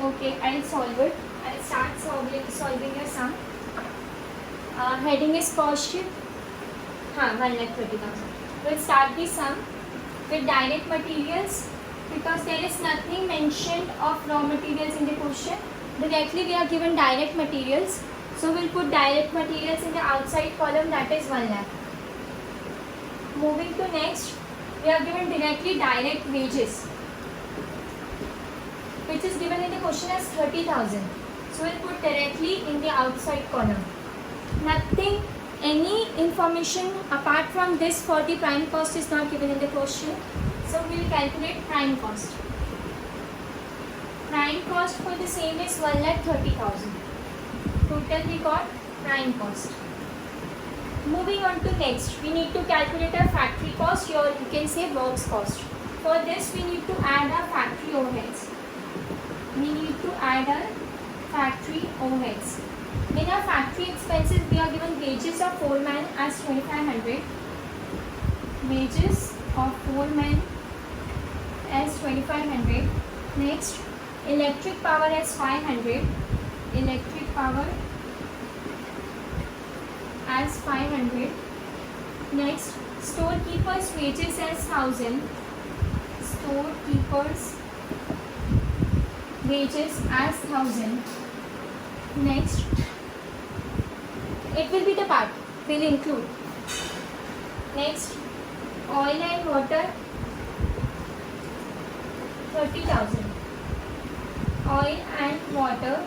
Okay, I'll solve it. I'll start solving your sum. Heading is cost sheet. 1,30,000. We'll start the sum with direct materials because there is nothing mentioned of raw materials in the question. Directly we are given direct materials. So we'll put direct materials in the outside column, that is 1 lakh. Moving to next, we are given directly direct wages, which is given in the question as 30,000. So we'll put directly in the outside column. Nothing, any information apart from this for the prime cost is not given in the question. So we'll calculate prime cost. Prime cost for the same is 1,30,000. Total we got prime cost. Moving on to next, we need to calculate our factory cost, or you can say works cost. For this we need to add our factory overheads. In our factory expenses, we are given wages of foreman as 2,500. Wages of foreman as 2,500. Next, electric power as 500. Electric power as 500. Next, storekeepers wages as 1,000. Storekeepers wages as 1,000. Next, it will be the part we'll include. Next, oil and water 30,000. Oil and water.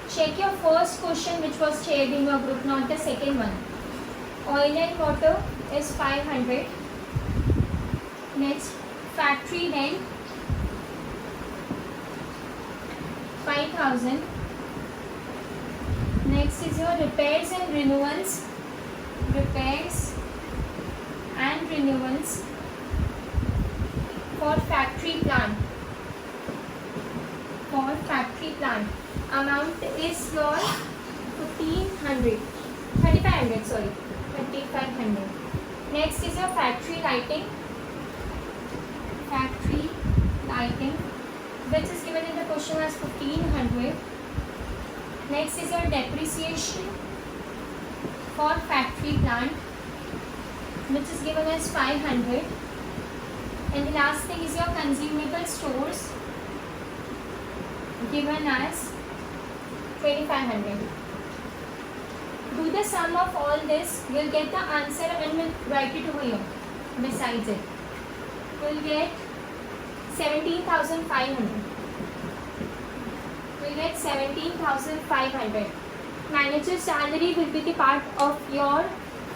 Check your first question which was shared in your group, not the second one. Oil and water is 500. Next, factory rent 5,000. Next is your repairs and renewals. Repairs and renewals for factory plant. For factory plant, amount is your 3,500. Sorry, 3,500. Next is your factory lighting. Factory lighting, which is given in the question as 1,500. Next is your depreciation for factory plant, which is given as 500. And the last thing is your consumable stores, given as 2,500. Do the sum of all this, you will get the answer and we'll write it over here besides it. You will get 17,500. You will get 17,500. Manager's salary will be the part of your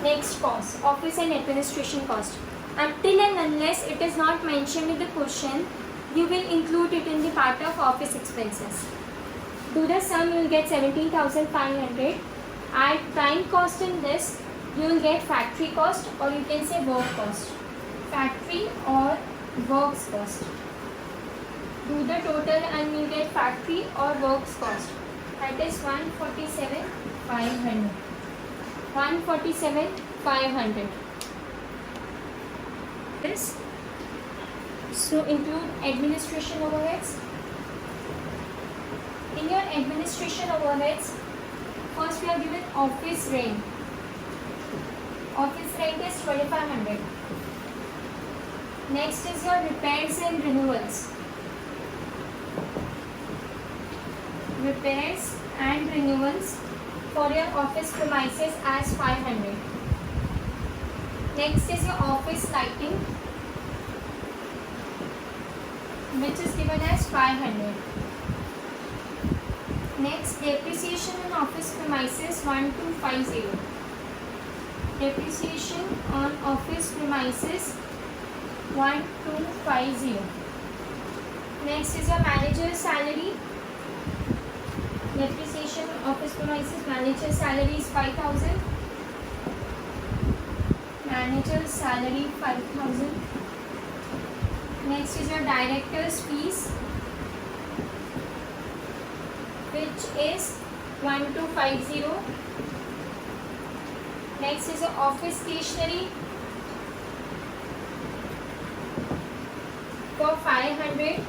next cost, office and administration cost. Until and unless it is not mentioned in the question, you will include it in the part of office expenses. Do the sum, you will get 17,500. Add prime cost in this, you will get factory cost, or you can say work cost. Factory or works cost. Do the total and you will get factory or works cost. That is 147,500. 147,500. This. So include administration overheads. In your administration overheads, first we are given office rent. Office rent is 2,500. Next is your repairs and renewals. Repairs and renewals for your office premises as 500. Next is your office lighting, which is given as 500. Next, depreciation on office premises 1,250. Depreciation on office premises 1,250. Next is your manager's salary. Depreciation office premises, manager's salary is 5,000. Manager's salary 5,000. Next is your director's fees, which is 1,250. Next is your office stationery for 500.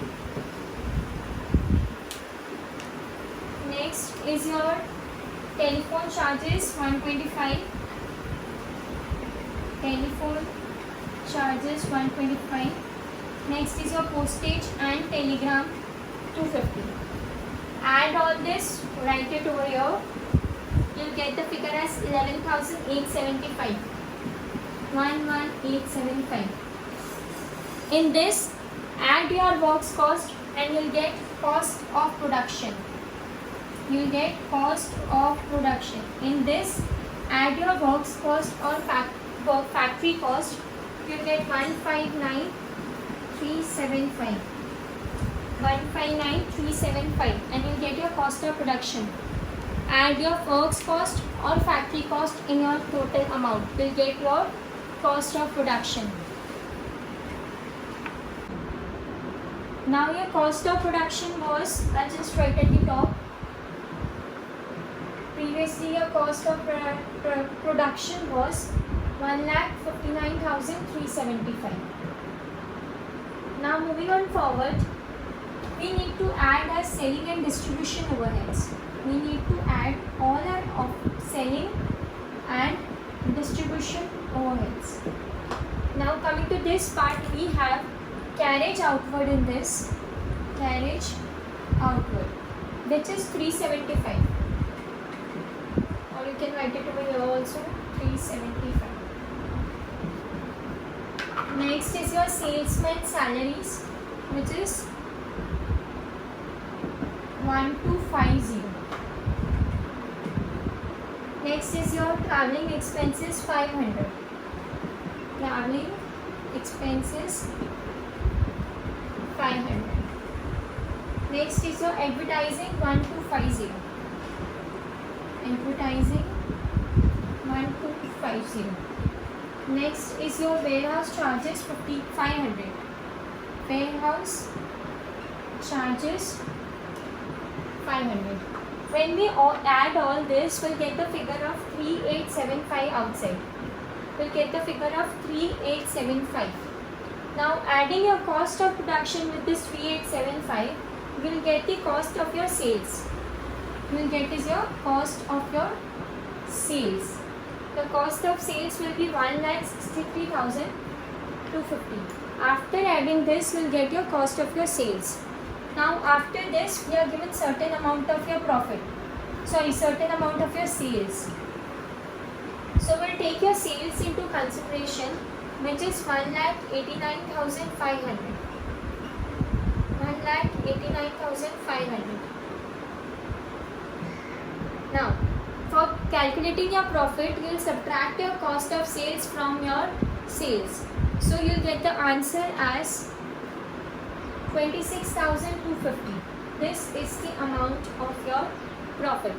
is your telephone charges 125. Telephone charges 125. Next is your postage and telegram 250. Add all this, write it over here. You'll get the figure as 11,875. 11,875. In this, add your works cost and you'll get cost of production. You'll get cost of production. In this, add your works cost or factory cost. You'll get 159,375. 159,375 and you'll get your cost of production. Add your works cost or factory cost in your total amount. You'll get your cost of production. Now your cost of production was, I'll just write at the top. Previously your cost of production was 1,59,375. Now moving on forward, we need to add our selling and distribution overheads. We need to add all our selling and distribution overheads. Now coming to this part, we have carriage outward in this. Carriage outward, which is 375. Or you can write it over here also, 375. Next is your salesman salaries, which is 1250. Next is your traveling expenses 500. Traveling expenses 500. Next is your advertising 1250. Advertising 1250. Next is your warehouse charges 500. Warehouse charges 500. When we add all this, we'll get the figure of 3875 outside. We'll get the figure of 3875. Now adding your cost of production with this 3875, we'll get the cost of your sales. We'll get is your cost of your sales. The cost of sales will be 1,63,250. After adding this, we'll get your cost of your sales. Now after this, we are given certain amount of your profit. Certain amount of your sales. So we'll take your sales into consideration, which is 1,89,500. 1,89,500. Now, for calculating your profit, you will subtract your cost of sales from your sales. So you'll get the answer as 26,250. This is the amount of your profit.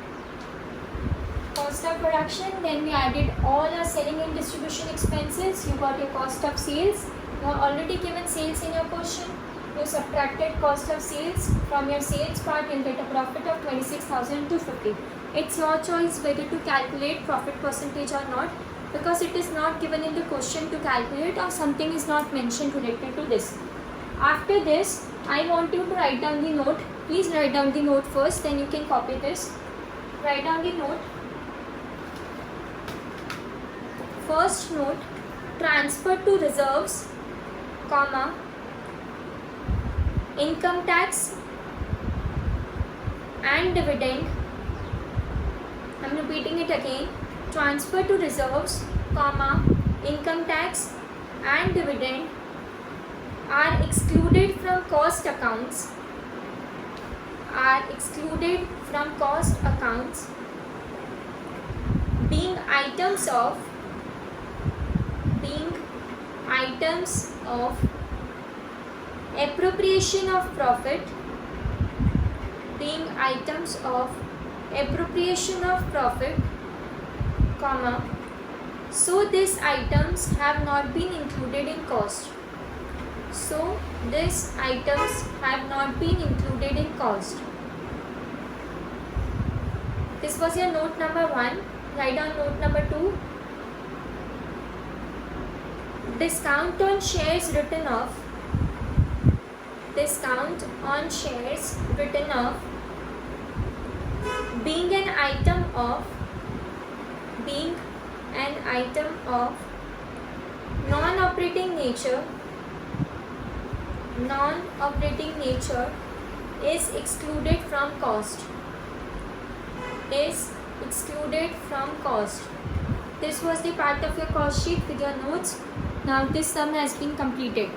Cost of production, then we added all our selling and distribution expenses. You got your cost of sales. You are already given sales in your question. You subtracted cost of sales from your sales part, you'll get a profit of 26,250. It's your choice whether to calculate profit percentage or not, because it is not given in the question to calculate or something is not mentioned related to this. After this, I want you to write down the note. Please write down the note first, then you can copy this. Write down the note. First note, transfer to reserves, comma, income tax and dividend. I'm repeating it again. Transfer to reserves, comma, income tax and dividend are excluded from cost accounts. Are excluded from cost accounts, being items of appropriation of profit, being items of appropriation of profit, comma, so these items have not been included in cost. So these items have not been included in cost. This was your note number 1. Write down note number 2. Discount on shares written off. Discount on shares written off, being of being an item of non-operating nature is excluded from cost. Is excluded from cost. This was the part of your cost sheet with your notes. Now this sum has been completed.